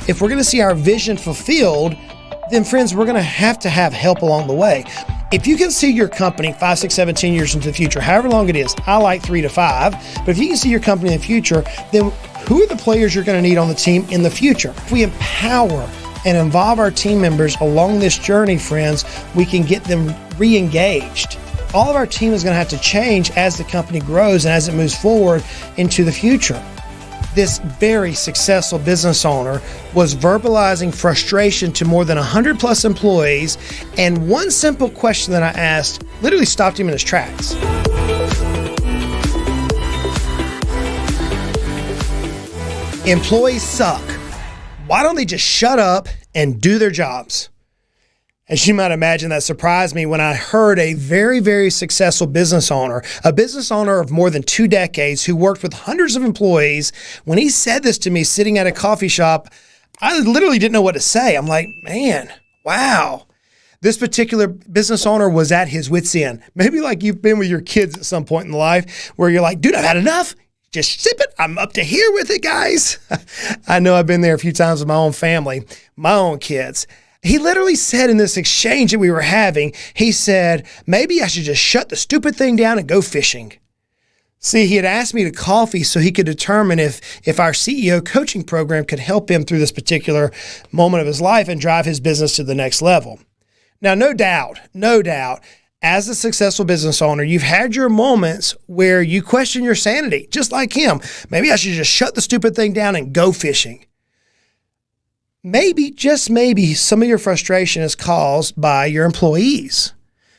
If we're going to see our vision fulfilled, then friends, we're going to have help along the way. If you can see your company 5, 6, 7, 10 years into the future, however long it is, I like 3 to 5, but if you can see your company in the future, then who are the players you're going to need on the team in the future? If we empower and involve our team members along this journey, friends, we can get them re-engaged. All of our team is going to have to change as the company grows and as it moves forward into the future. This very successful business owner was verbalizing frustration to more than 100 plus employees, and one simple question that I asked literally stopped him in his tracks. Employees suck. Why don't they just shut up and do their jobs? As you might imagine, that surprised me when I heard a very, very successful business owner, a business owner of more than 2 decades who worked with hundreds of employees. When he said this to me sitting at a coffee shop, I literally didn't know what to say. I'm like, man, wow. This particular business owner was at his wit's end. Maybe like you've been with your kids at some point in life where you're like, dude, I've had enough. Just sip it. I'm up to here with it, guys. I know I've been there a few times with my own family, my own kids. He literally said in this exchange that we were having, he said, maybe I should just shut the stupid thing down and go fishing. See, he had asked me to coffee so he could determine if our CEO coaching program could help him through this particular moment of his life and drive his business to the next level. Now, no doubt, as a successful business owner, you've had your moments where you question your sanity, just like him. Maybe I should just shut the stupid thing down and go fishing. Maybe, just maybe, some of your frustration is caused by your employees.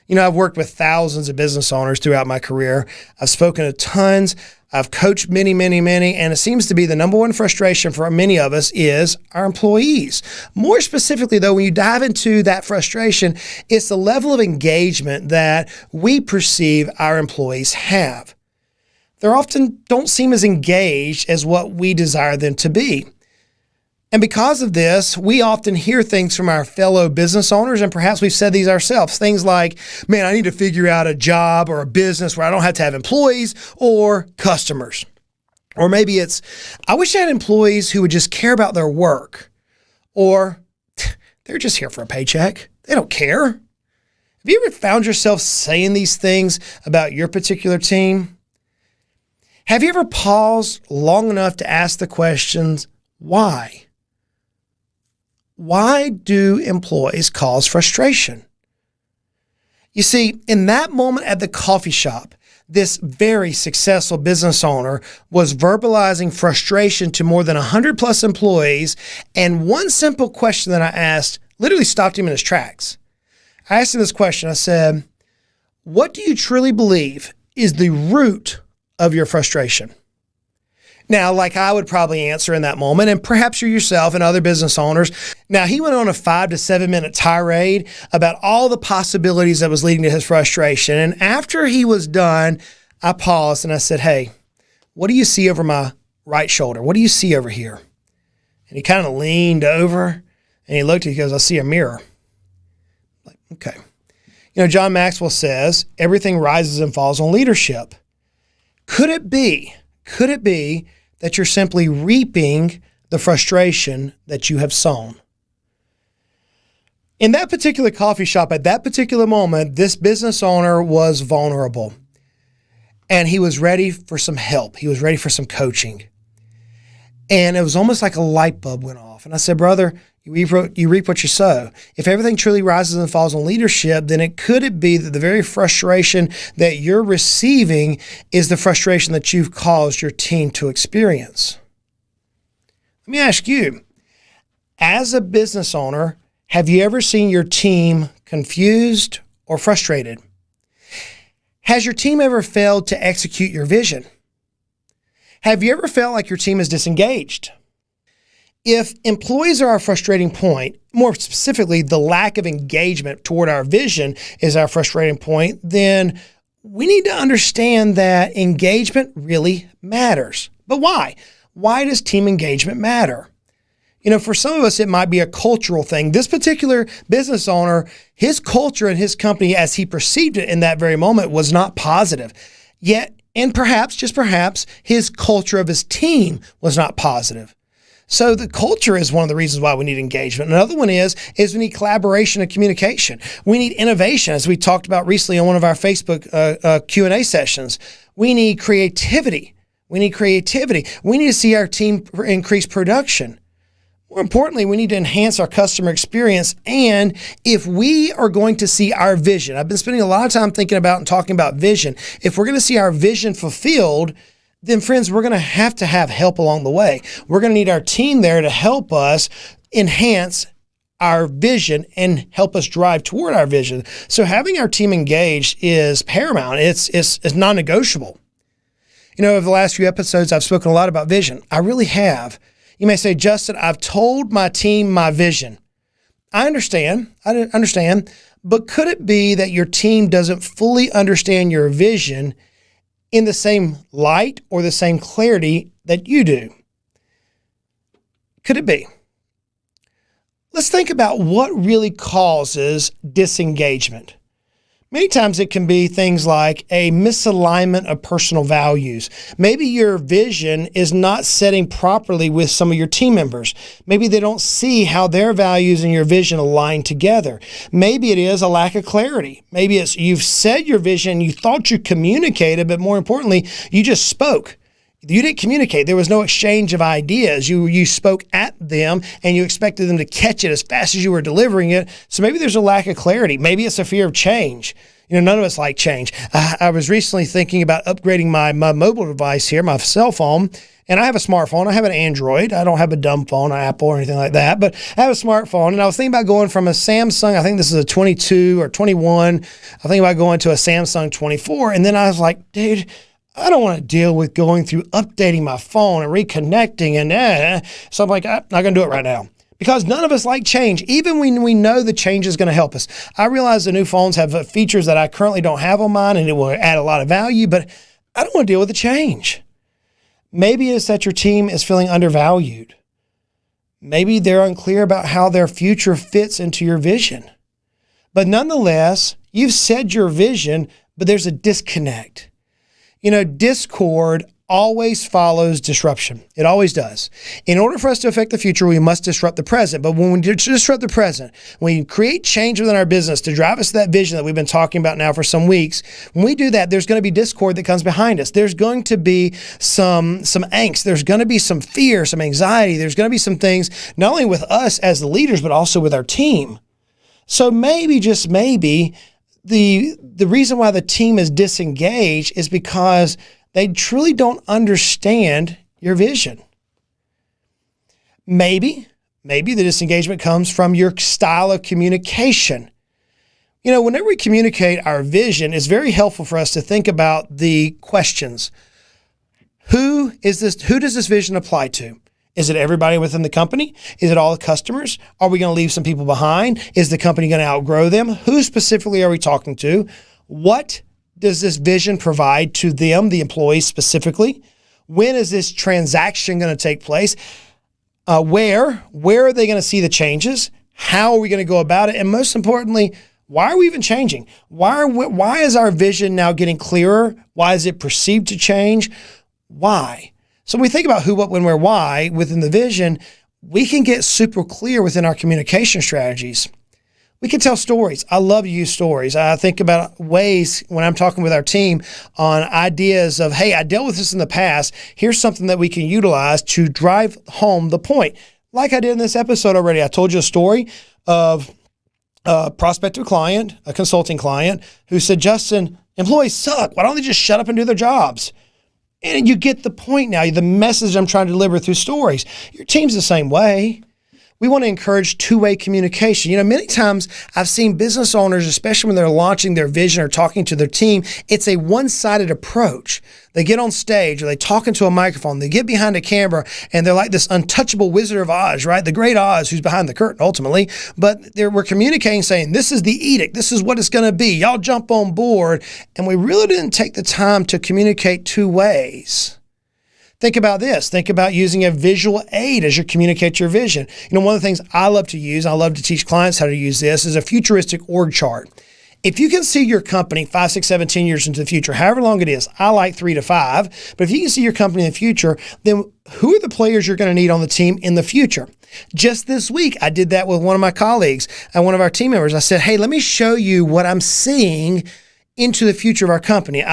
You know, I've worked with thousands of business owners throughout my career. I've spoken to tons. I've coached many, and it seems to be the number one frustration for many of us is our employees. More specifically, though, when you dive into that frustration, it's the level of engagement that we perceive our employees have. They often don't seem as engaged as what we desire them to be. And because of this, we often hear things from our fellow business owners, and perhaps we've said these ourselves. Things like, man, I need to figure out a job or a business where I don't have to have employees or customers. Or maybe it's, I wish I had employees who would just care about their work. Or they're just here for a paycheck. They don't care. Have you ever found yourself saying these things about your particular team? Have you ever paused long enough to ask the questions, why? Why do employees cause frustration? You see, in that moment at the coffee shop, this very successful business owner was verbalizing frustration to more than 100 plus employees, and one simple question that I asked literally stopped him in his tracks. I asked him this question. I said, what do you truly believe is the root of your frustration? Now, like I would probably answer in that moment, and perhaps you yourself and other business owners. Now, he went on a 5 to 7 minute tirade about all the possibilities that was leading to his frustration. And after he was done, I paused and I said, hey, what do you see over my right shoulder? What do you see over here? And he kind of leaned over and he looked, he goes, I see a mirror. I'm like, okay. You know, John Maxwell says, everything rises and falls on leadership. Could it be that you're simply reaping the frustration that you have sown? In that particular coffee shop, at that particular moment, this business owner was vulnerable and he was ready for some help. He was ready for some coaching. And it was almost like a light bulb went off. And I said, brother, you reap what you sow. If everything truly rises and falls on leadership, then could it be that the very frustration that you're receiving is the frustration that you've caused your team to experience? Let me ask you, as a business owner, have you ever seen your team confused or frustrated? Has your team ever failed to execute your vision? Have you ever felt like your team is disengaged? If employees are our frustrating point, more specifically, the lack of engagement toward our vision is our frustrating point, then we need to understand that engagement really matters. But why? Why does team engagement matter? You know, for some of us, it might be a cultural thing. This particular business owner, his culture and his company, as he perceived it in that very moment, was not positive. Yet, and perhaps, just perhaps, his culture of his team was not positive. So the culture is one of the reasons why we need engagement. Another one is we need collaboration and communication. We need innovation, as we talked about recently on one of our Facebook Q&A sessions. We need creativity. We need to see our team increase production. More importantly, we need to enhance our customer experience. And if we are going to see our vision, I've been spending a lot of time thinking about and talking about vision. If we're going to see our vision fulfilled, then friends, we're going to have help along the way. We're going to need our team there to help us enhance our vision and help us drive toward our vision. So having our team engaged is paramount. It's non-negotiable. Over the last few episodes, I've spoken a lot about vision. I really have. You may say, Justin, I've told my team my vision. I understand, but could it be that your team doesn't fully understand your vision in the same light or the same clarity that you do? Could it be? Let's think about what really causes disengagement. Many times it can be things like a misalignment of personal values. Maybe your vision is not setting properly with some of your team members. Maybe they don't see how their values and your vision align together. Maybe it is a lack of clarity. Maybe it's you've said your vision, you thought you communicated, but more importantly, you just spoke. You didn't communicate. There was no exchange of ideas. You spoke at them and you expected them to catch it as fast as you were delivering it. So maybe there's a lack of clarity. Maybe it's a fear of change. None of us like change. I was recently thinking about upgrading my mobile device here, my cell phone, and I have a smartphone. I have an Android. I don't have a dumb phone, Apple or anything like that, but I have a smartphone. And I was thinking about going from a Samsung, I think this is a 22 or 21. I was thinking about going to a Samsung 24. And then I was like, dude, I don't want to deal with going through updating my phone and reconnecting so I'm like, I'm not going to do it right now because none of us like change. Even when we know the change is going to help us. I realize the new phones have features that I currently don't have on mine and it will add a lot of value, but I don't want to deal with the change. Maybe it's that your team is feeling undervalued. Maybe they're unclear about how their future fits into your vision. But nonetheless, you've said your vision, but there's a disconnect. Discord always follows disruption. It always does. In order for us to affect the future, we must disrupt the present. But when we disrupt the present, when we create change within our business to drive us to that vision that we've been talking about now for some weeks, when we do that, there's going to be discord that comes behind us. There's going to be some angst. There's going to be some fear, some anxiety. There's going to be some things, not only with us as the leaders, but also with our team. So maybe, just maybe, the reason why the team is disengaged is because they truly don't understand your vision. Maybe the disengagement comes from your style of communication. Whenever we communicate our vision, it's very helpful for us to think about the questions. Who does this vision apply to? Is it everybody within the company? Is it all the customers? Are we going to leave some people behind? Is the company going to outgrow them? Who specifically are we talking to? What does this vision provide to them, the employees specifically? When is this transaction going to take place? Where are they going to see the changes? How are we going to go about it? And most importantly, why are we even changing? Why is our vision now getting clearer? Why is it perceived to change? Why? So when we think about who, what, when, where, why within the vision, we can get super clear within our communication strategies. We can tell stories. I love to use stories. I think about ways when I'm talking with our team on ideas of, hey, I dealt with this in the past. Here's something that we can utilize to drive home the point. Like I did in this episode already, I told you a story of a prospective client, a consulting client, who said, Justin, employees suck. Why don't they just shut up and do their jobs? And you get the point now, the message I'm trying to deliver through stories. Your team's the same way. We want to encourage two-way communication. Many times I've seen business owners, especially when they're launching their vision or talking to their team, it's a one-sided approach. They get on stage or they talk into a microphone, they get behind a camera, and they're like this untouchable Wizard of Oz, right? The great Oz who's behind the curtain ultimately, but we're communicating saying, this is the edict, this is what it's going to be, y'all jump on board, and we really didn't take the time to communicate two ways. Think about this. Think about using a visual aid as you communicate your vision. One of the things I love to use, I love to teach clients how to use this, is a futuristic org chart. If you can see your company 5, 6, 7, 10 years into the future, however long it is, I like 3 to 5, but if you can see your company in the future, then who are the players you're going to need on the team in the future? Just this week, I did that with one of my colleagues and one of our team members. I said, hey, let me show you what I'm seeing into the future of our company.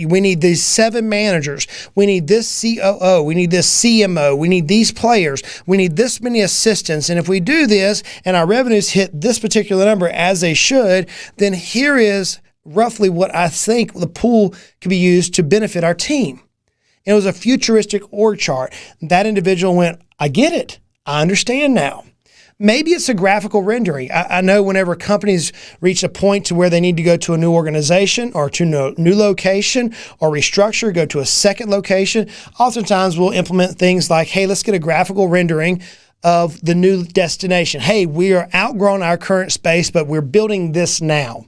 We need these 7 managers. We need this COO. We need this CMO. We need these players. We need this many assistants. And if we do this and our revenues hit this particular number as they should, then here is roughly what I think the pool could be used to benefit our team. And it was a futuristic org chart. That individual went, I get it. I understand now. Maybe it's a graphical rendering. I know whenever companies reach a point to where they need to go to a new organization or to a new location or restructure, go to a second location, oftentimes we'll implement things like, hey, let's get a graphical rendering of the new destination. Hey, we are outgrown our current space, but we're building this now.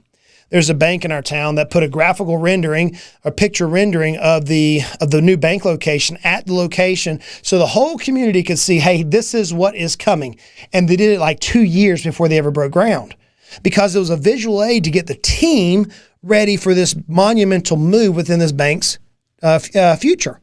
There's a bank in our town that put a graphical rendering, a picture rendering of the new bank location at the location so the whole community could see, hey, this is what is coming. And they did it like 2 years before they ever broke ground because it was a visual aid to get the team ready for this monumental move within this bank's future.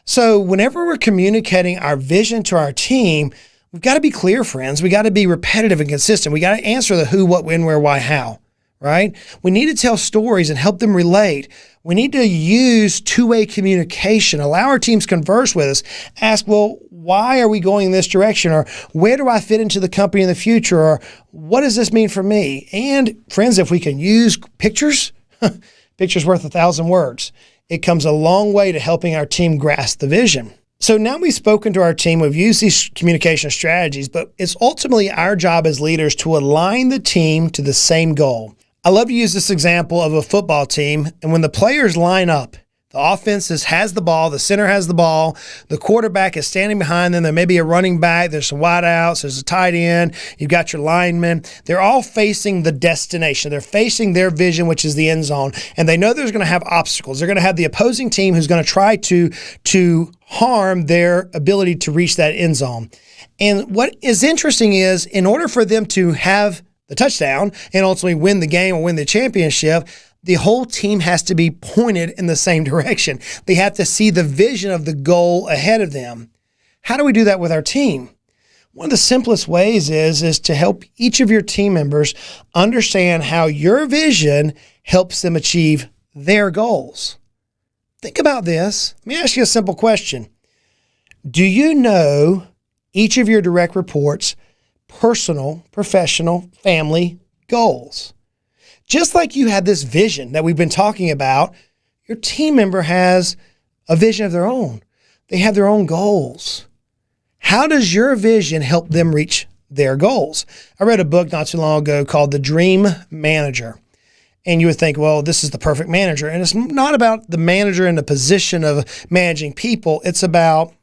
So whenever we're communicating our vision to our team, we've got to be clear, friends. We got to be repetitive and consistent. We got to answer the who, what, when, where, why, how. Right? We need to tell stories and help them relate. We need to use two-way communication, allow our teams converse with us, ask, well, why are we going in this direction? Or where do I fit into the company in the future? Or what does this mean for me? And friends, if we can use pictures, pictures worth 1,000 words. It comes a long way to helping our team grasp the vision. So now we've spoken to our team, we've used these communication strategies, but it's ultimately our job as leaders to align the team to the same goal. I love to use this example of a football team. And when the players line up, the offense has the ball, the center has the ball, the quarterback is standing behind them. There may be a running back, there's some wideouts, there's a tight end, you've got your linemen. They're all facing the destination. They're facing their vision, which is the end zone. And they know there's going to have obstacles. They're going to have the opposing team who's going to try to harm their ability to reach that end zone. And what is interesting is in order for them to have the touchdown and ultimately win the game or win the championship, the whole team has to be pointed in the same direction. They have to see the vision of the goal ahead of them. How do we do that with our team? One of the simplest ways is to help each of your team members understand how your vision helps them achieve their goals. Think about this. Let me ask you a simple question. Do you know each of your direct reports' personal, professional, family goals? Just like you had this vision that we've been talking about, your team member has a vision of their own. They have their own goals. How does your vision help them reach their goals? I read a book not too long ago called The Dream Manager. And you would think, well, this is the perfect manager. And it's not about the manager in the position of managing people. It's about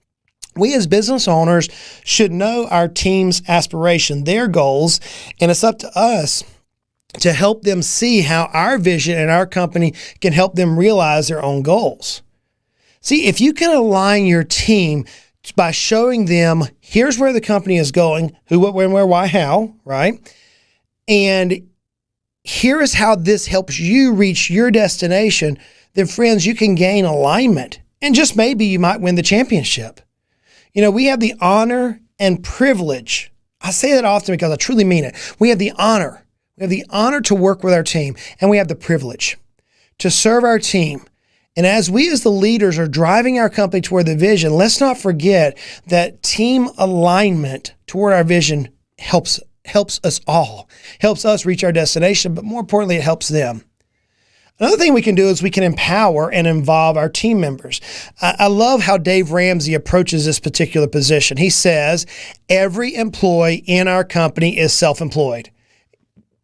we as business owners should know our team's aspiration, their goals, and it's up to us to help them see how our vision and our company can help them realize their own goals. See, if you can align your team by showing them, here's where the company is going, who, what, when, where, why, how, right? And here is how this helps you reach your destination, then friends, you can gain alignment. And just maybe you might win the championship. You know, we have the honor and privilege. I say that often because I truly mean it. We have the honor. We have the honor to work with our team, and we have the privilege to serve our team. And as we as the leaders are driving our company toward the vision, let's not forget that team alignment toward our vision helps us all, helps us reach our destination, but more importantly, it helps them. Another thing we can do is we can empower and involve our team members. I love how Dave Ramsey approaches this particular position. He says, every employee in our company is self-employed.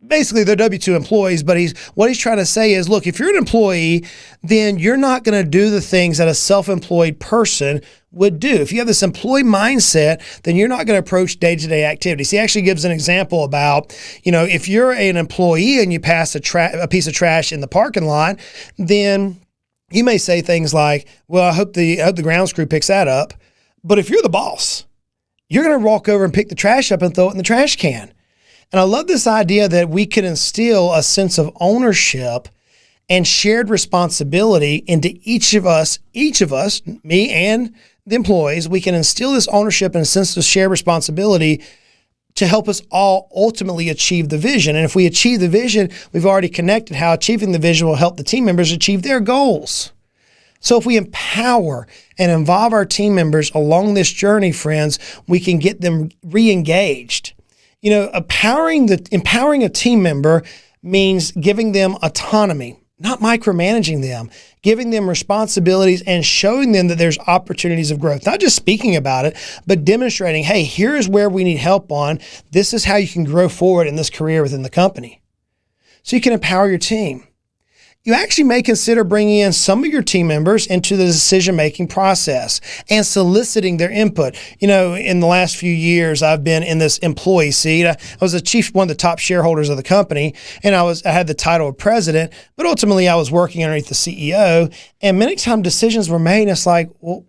Basically, they're W-2 employees, but what he's trying to say is, look, if you're an employee, then you're not going to do the things that a self-employed person would do. If you have this employee mindset, then you're not going to approach day-to-day activities. He actually gives an example about, if you're an employee and you pass a piece of trash in the parking lot, then you may say things like, well, I hope the grounds crew picks that up. But if you're the boss, you're going to walk over and pick the trash up and throw it in the trash can. And I love this idea that we can instill a sense of ownership and shared responsibility into each of us, me and the employees, we can instill this ownership and a sense of shared responsibility to help us all ultimately achieve the vision. And if we achieve the vision, we've already connected how achieving the vision will help the team members achieve their goals. So if we empower and involve our team members along this journey, friends, we can get them re-engaged. You know, empowering a team member means giving them autonomy, not micromanaging them, giving them responsibilities and showing them that there's opportunities of growth. Not just speaking about it, but demonstrating, hey, here's where we need help on. This is how you can grow forward in this career within the company. So you can empower your team. You actually may consider bringing in some of your team members into the decision-making process and soliciting their input. You know, in the last few years, I've been in this employee seat. I was one of the top shareholders of the company, and I had the title of president, but ultimately I was working underneath the CEO, and many times decisions were made, and it's like, well,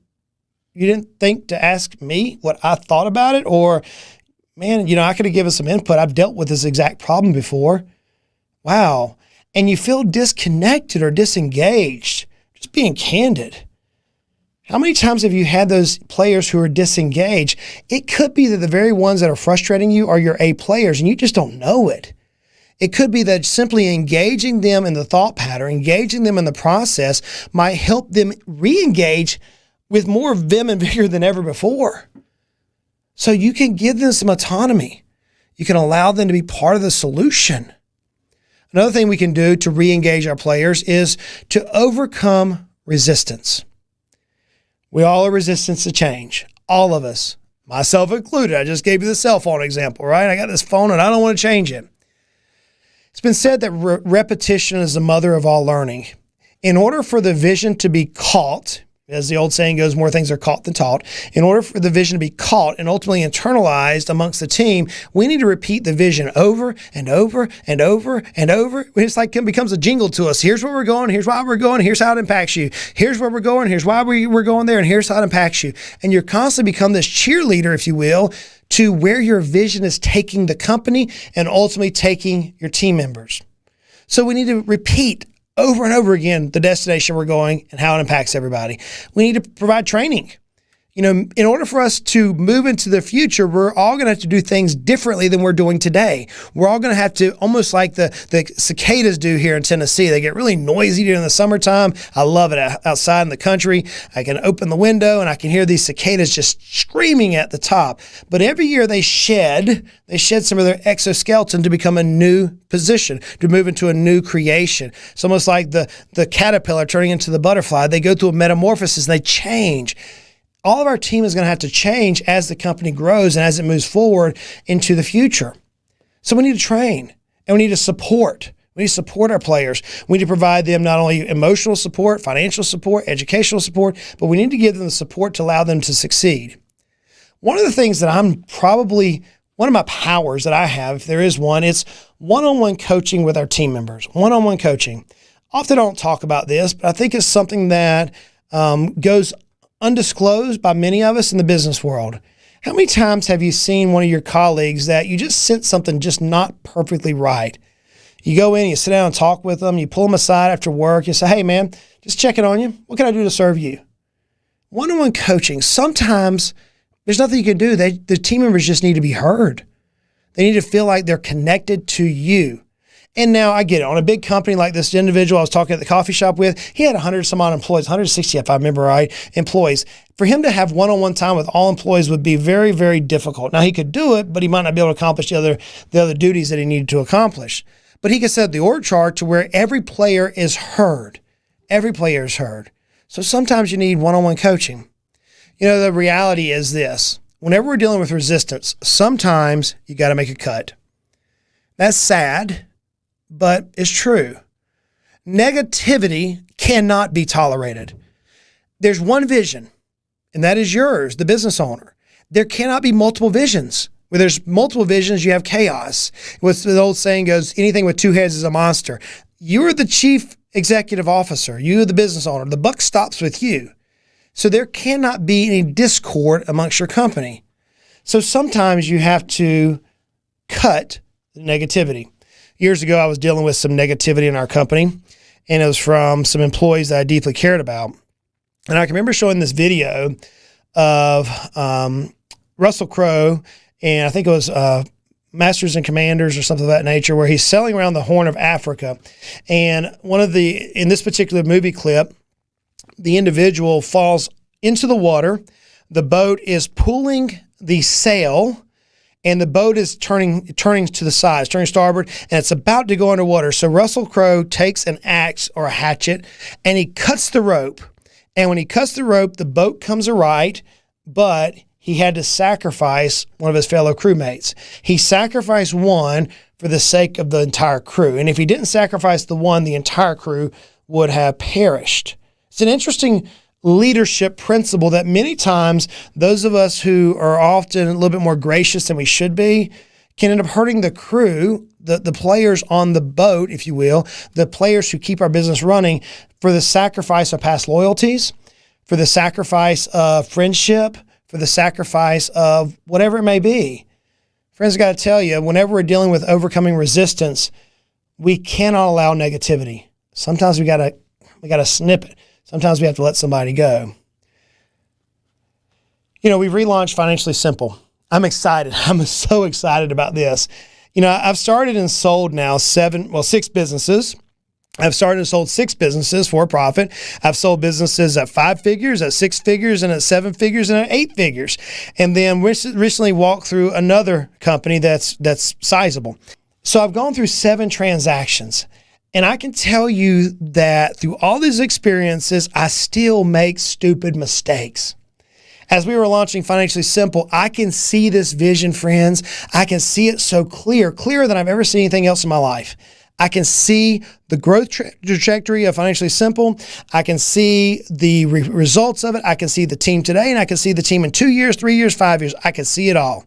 you didn't think to ask me what I thought about it? Or, man, you know, I could have given some input. I've dealt with this exact problem before. Wow. And you feel disconnected or disengaged, just being candid. How many times have you had those players who are disengaged? It could be that the very ones that are frustrating you are your A players and you just don't know it. It could be that simply engaging them in the thought pattern, engaging them in the process might help them re-engage with more vim and vigor than ever before. So you can give them some autonomy. You can allow them to be part of the solution. Another thing we can do to re-engage our players is to overcome resistance. We all are resistant to change. All of us, myself included. I just gave you the cell phone example, right? I got this phone and I don't want to change it. It's been said that repetition is the mother of all learning. In order for the vision to be caught, as the old saying goes, more things are caught than taught. In order for the vision to be caught and ultimately internalized amongst the team, we need to repeat the vision over and over and over and over. It's like it becomes a jingle to us. Here's where we're going. Here's why we're going. Here's how it impacts you. Here's where we're going. Here's why we're going there. And here's how it impacts you. And you're constantly become this cheerleader, if you will, to where your vision is taking the company and ultimately taking your team members. So we need to repeat over and over again the destination we're going and how it impacts everybody. We need to provide training. You know, in order for us to move into the future, we're all going to have to do things differently than we're doing today. We're all going to have to, almost like the cicadas do here in Tennessee. They get really noisy during the summertime. I love it outside in the country. I can open the window and I can hear these cicadas just screaming at the top. But every year they shed some of their exoskeleton to become a new position, to move into a new creation. It's almost like the caterpillar turning into the butterfly. They go through a metamorphosis and they change. All of our team is going to have to change as the company grows and as it moves forward into the future. So we need to train and we need to support. We need to support our players. We need to provide them not only emotional support, financial support, educational support, but we need to give them the support to allow them to succeed. One of the things that one of my powers that I have, if there is one, it's one-on-one coaching with our team members. One-on-one coaching. Often don't talk about this, but I think it's something that goes undisclosed by many of us in the business world. How many times have you seen one of your colleagues that you just sense something just not perfectly right? You go in, you sit down and talk with them, you pull them aside after work, you say, hey man, just checking on you. What can I do to serve you? One-on-one coaching, sometimes there's nothing you can do. The team members just need to be heard. They need to feel like they're connected to you. And now I get it. On a big company like this individual I was talking at the coffee shop with, he had 100 some odd employees, 160 if I remember right, employees. For him to have one-on-one time with all employees would be very, very difficult. Now he could do it, but he might not be able to accomplish the other duties that he needed to accomplish. But he could set the org chart to where every player is heard. Every player is heard. So sometimes you need one-on-one coaching. You know, the reality is this. Whenever we're dealing with resistance, sometimes you got to make a cut. That's sad, but it's true. Negativity cannot be tolerated. There's one vision, and that is yours, the business owner. There cannot be multiple visions. Where there's multiple visions, you have chaos. What the old saying goes, anything with two heads is a monster. You're the chief executive officer. You're the business owner. The buck stops with you. So there cannot be any discord amongst your company. So sometimes you have to cut the negativity. Years ago, I was dealing with some negativity in our company, and it was from some employees that I deeply cared about. And I can remember showing this video of Russell Crowe, and I think it was Masters and Commanders or something of that nature, where he's sailing around the Horn of Africa. And in this particular movie clip, the individual falls into the water. The boat is pulling the sail, and the boat is turning to the side, turning starboard, and it's about to go underwater. So Russell Crowe takes an axe or a hatchet, and he cuts the rope. And when he cuts the rope, the boat comes aright, but he had to sacrifice one of his fellow crewmates. He sacrificed one for the sake of the entire crew. And if he didn't sacrifice the one, the entire crew would have perished. It's an interesting leadership principle that many times those of us who are often a little bit more gracious than we should be can end up hurting the crew, the players on the boat, if you will, the players who keep our business running, for the sacrifice of past loyalties, for the sacrifice of friendship, for the sacrifice of whatever it may be. Friends, I got to tell you, whenever we're dealing with overcoming resistance, we cannot allow negativity. Sometimes we got to snip it. Sometimes we have to let somebody go. You know, we've relaunched Financially Simple. I'm excited. I'm so excited about this. You know, I've started and sold now 6 businesses. I've started and sold 6 businesses for profit. I've sold businesses at 5 figures, at 6 figures, and at 7 figures, and at 8 figures. And then recently walked through another company that's sizable. So I've gone through 7 transactions. And I can tell you that through all these experiences, I still make stupid mistakes. As we were launching Financially Simple, I can see this vision, friends. I can see it so clearer than I've ever seen anything else in my life. I can see the growth trajectory of Financially Simple. I can see the results of it. I can see the team today, and I can see the team in 2 years, 3 years, 5 years. I can see it all.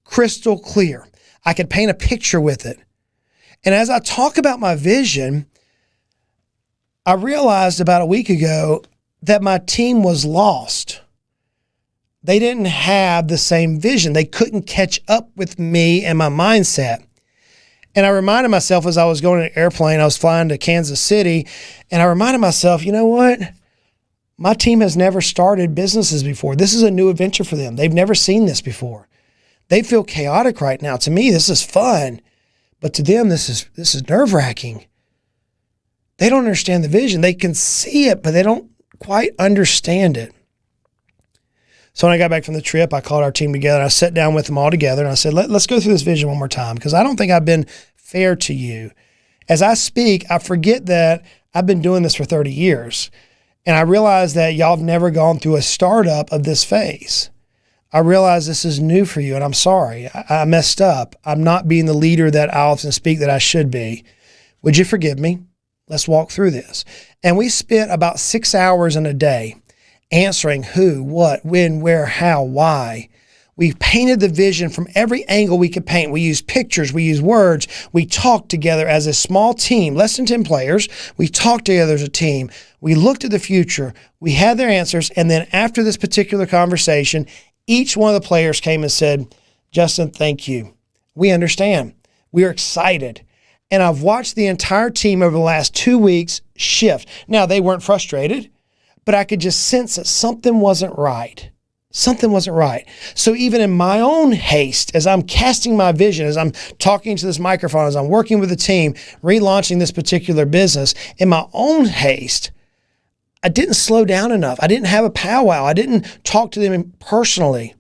Crystal clear. I could paint a picture with it. And as I talk about my vision, I realized about a week ago that my team was lost. They didn't have the same vision. They couldn't catch up with me and my mindset. And I reminded myself as I was going in an airplane, I was flying to Kansas City, and I reminded myself, you know what? My team has never started businesses before. This is a new adventure for them. They've never seen this before. They feel chaotic right now. To me, this is fun, but to them, this is nerve-wracking. They don't understand the vision. They can see it, but they don't quite understand it. So when I got back from the trip, I called our team together, and I sat down with them all together, and I said, let's go through this vision one more time, because I don't think I've been fair to you. As I speak, I forget that I've been doing this for 30 years, and I realize that y'all have never gone through a startup of this phase. I realize this is new for you, and I'm sorry. I messed up. I'm not being the leader that I often speak that I should be. Would you forgive me? Let's walk through this. And we spent about 6 hours in a day answering who, what, when, where, how, why. We painted the vision from every angle we could paint. We used pictures. We used words. We talked together as a small team, less than 10 players. We talked together as a team. We looked at the future. We had their answers. And then after this particular conversation, each one of the players came and said, Justin, thank you. We understand. We are excited. And I've watched the entire team over the last 2 weeks shift. Now, they weren't frustrated, but I could just sense that something wasn't right. Something wasn't right. So even in my own haste, as I'm casting my vision, as I'm talking to this microphone, as I'm working with the team, relaunching this particular business, in my own haste, I didn't slow down enough. I didn't have a powwow. I didn't talk to them personally.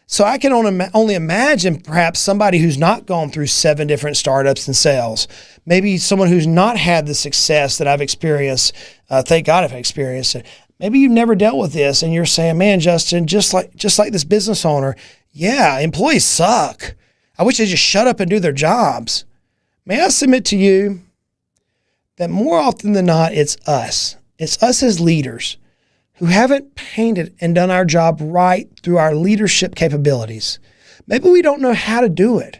So I can only imagine perhaps somebody who's not gone through 7 different startups and sales, maybe someone who's not had the success that I've experienced. Thank God I've experienced it. Maybe you've never dealt with this and you're saying, man, Justin, just like this business owner, yeah, employees suck. I wish they just shut up and do their jobs. May I submit to you that more often than not, it's us. It's us as leaders who haven't painted and done our job right through our leadership capabilities. Maybe we don't know how to do it.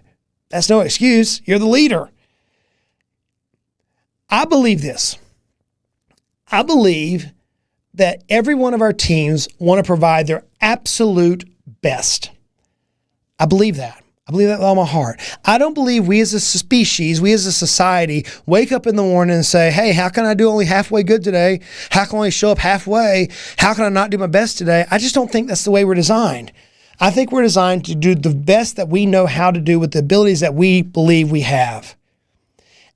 That's no excuse. You're the leader. I believe this. I believe that every one of our teams want to provide their absolute best. I believe that. I believe that with all my heart. I don't believe we as a species, we as a society, wake up in the morning and say, hey, how can I do only halfway good today? How can I only show up halfway? How can I not do my best today? I just don't think that's the way we're designed. I think we're designed to do the best that we know how to do with the abilities that we believe we have.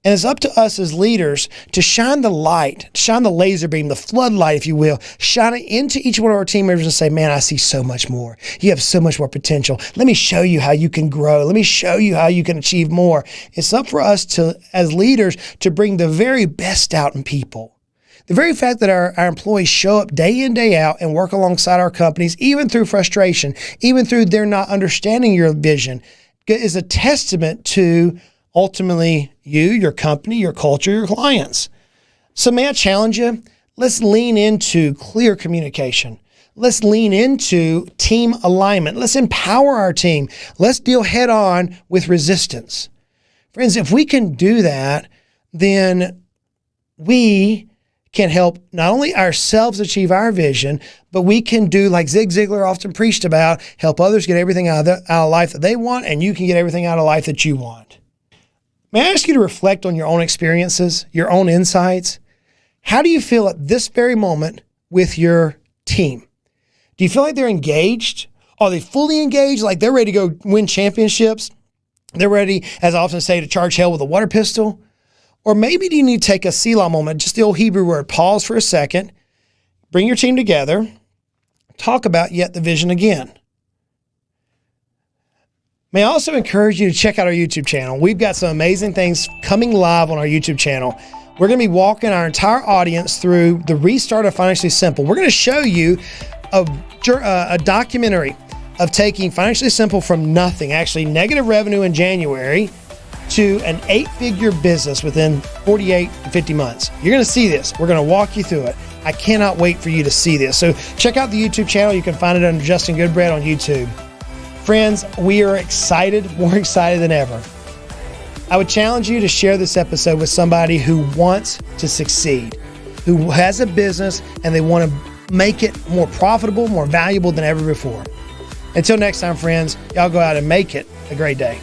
And it's up to us as leaders to shine the light, shine the laser beam, the floodlight, if you will, shine it into each one of our team members and say, man, I see so much more. You have so much more potential. Let me show you how you can grow. Let me show you how you can achieve more. It's up for us to, as leaders, to bring the very best out in people. The very fact that our employees show up day in, day out and work alongside our companies, even through frustration, even through their not understanding your vision, is a testament to ultimately you, your company, your culture, your clients. So may I challenge you? Let's lean into clear communication. Let's lean into team alignment. Let's empower our team. Let's deal head on with resistance. Friends, if we can do that, then we can help not only ourselves achieve our vision, but we can do like Zig Ziglar often preached about, help others get everything out of life that they want, and you can get everything out of life that you want. May I ask you to reflect on your own experiences, your own insights? How do you feel at this very moment with your team? Do you feel like they're engaged? Are they fully engaged? Like they're ready to go win championships? They're ready, as I often say, to charge hell with a water pistol? Or maybe do you need to take a Selah moment, just the old Hebrew word, pause for a second, bring your team together, talk about yet the vision again. May I also encourage you to check out our YouTube channel. We've got some amazing things coming live on our YouTube channel. We're going to be walking our entire audience through the restart of Financially Simple. We're going to show you a documentary of taking Financially Simple from nothing, actually negative revenue in January, to an 8-figure business within 48 to 50 months. You're going to see this. We're going to walk you through it. I cannot wait for you to see this. So check out the YouTube channel. You can find it under Justin Goodbread on YouTube. Friends, we are excited, more excited than ever. I would challenge you to share this episode with somebody who wants to succeed, who has a business and they want to make it more profitable, more valuable than ever before. Until next time, friends, y'all go out and make it a great day.